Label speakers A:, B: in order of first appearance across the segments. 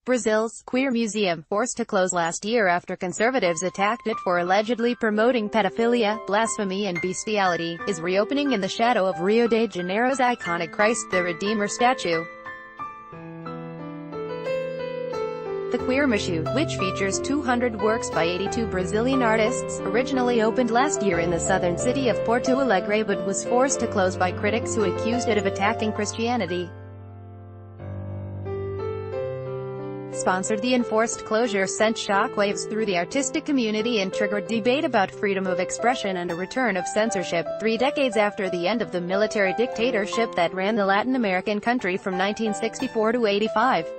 A: Brazil's Queer Museum, forced to close last year after conservatives attacked it for allegedly promoting pedophilia, blasphemy and bestiality, is reopening in the shadow of Rio de Janeiro's iconic Christ the Redeemer statue. The Queer Museu, which features 200 works by 82 Brazilian artists, originally opened last year in the southern city of Porto Alegre but was forced to close by critics who accused it of attacking Christianity. Sponsored the enforced closure sent shockwaves through the artistic community and triggered debate about freedom of expression and a return of censorship, 3 decades after the end of the military dictatorship that ran the Latin American country from 1964 to 85.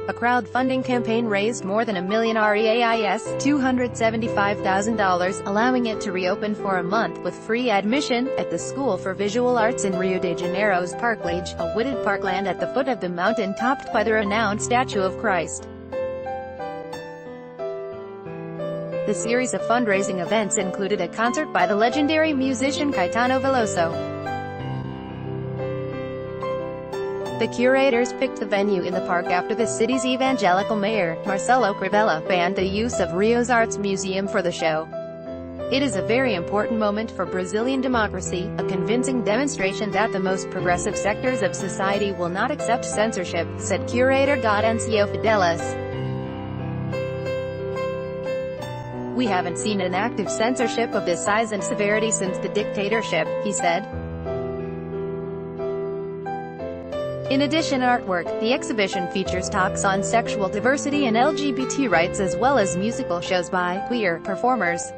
A: A crowdfunding campaign raised more than $1 million reais $275,000, allowing it to reopen for a month with free admission at the School for Visual Arts in Rio de Janeiro's Parklage, a wooded parkland at the foot of the mountain topped by the renowned statue of Christ. The series of fundraising events included a concert by the legendary musician Caetano Veloso. The curators picked the venue in the park after the city's evangelical mayor, Marcelo Crivella, banned the use of Rio's Arts Museum for the show. It is a very important moment for Brazilian democracy, a convincing demonstration that the most progressive sectors of society will not accept censorship, said curator Gaudencio Fidelis. We haven't seen an active censorship of this size and severity since the dictatorship, he said. In addition artwork, the exhibition features talks on sexual diversity and LGBT rights as well as musical shows by queer performers.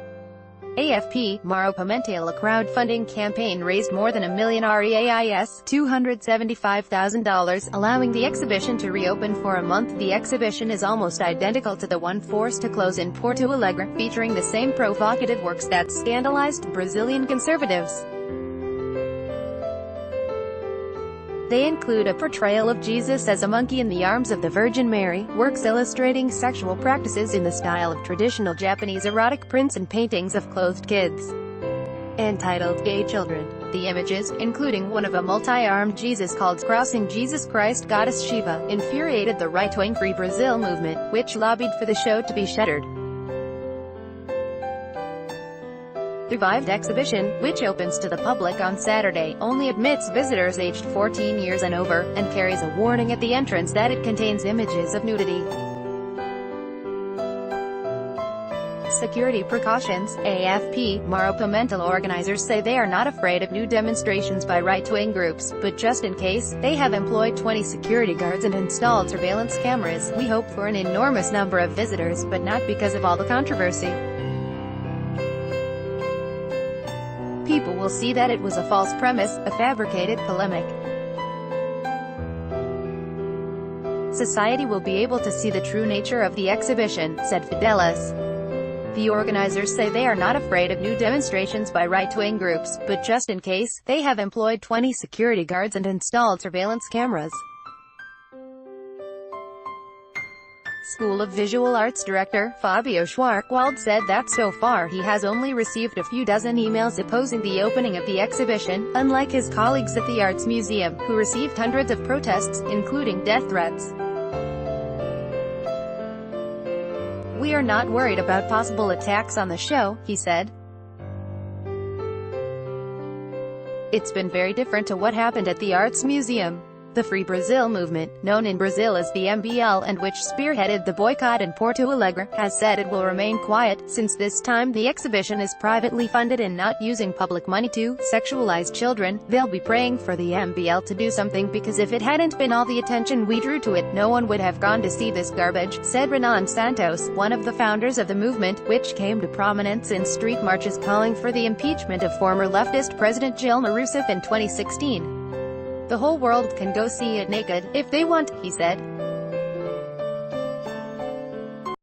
A: AFP, Mauro Pimentel. A crowdfunding campaign raised more than $1 million reais $275,000, allowing the exhibition to reopen for a month. The exhibition is almost identical to the one forced to close in Porto Alegre, featuring the same provocative works that scandalized Brazilian conservatives. They include a portrayal of Jesus as a monkey in the arms of the Virgin Mary, works illustrating sexual practices in the style of traditional Japanese erotic prints and paintings of clothed kids. Entitled Gay Children, the images, including one of a multi-armed Jesus called Crossing Jesus Christ Goddess Shiva, infuriated the right-wing Free Brazil movement, which lobbied for the show to be shuttered. The revived exhibition, which opens to the public on Saturday, only admits visitors aged 14 years and over, and carries a warning at the entrance that it contains images of nudity. Security precautions. AFP, Mauro Pimentel. Organizers say they are not afraid of new demonstrations by right-wing groups, but just in case, they have employed 20 security guards and installed surveillance cameras. We hope for an enormous number of visitors, but not because of all the controversy. People will see that it was a false premise, a fabricated polemic. Society will be able to see the true nature of the exhibition, said Fidelis. The organizers say they are not afraid of new demonstrations by right-wing groups, but just in case, they have employed 20 security guards and installed surveillance cameras. School of Visual Arts director, Fabio Schwartzwald, said that so far he has only received a few dozen emails opposing the opening of the exhibition, unlike his colleagues at the Arts Museum, who received hundreds of protests, including death threats. We are not worried about possible attacks on the show, he said. It's been very different to what happened at the Arts Museum. The Free Brazil movement, known in Brazil as the MBL and which spearheaded the boycott in Porto Alegre, has said it will remain quiet, since this time the exhibition is privately funded and not using public money to sexualize children. They'll be praying for the MBL to do something, because if it hadn't been all the attention we drew to it, no one would have gone to see this garbage, said Renan Santos, one of the founders of the movement, which came to prominence in street marches calling for the impeachment of former leftist President Dilma Rousseff in 2016. The whole world can go see it naked, if they want, he said.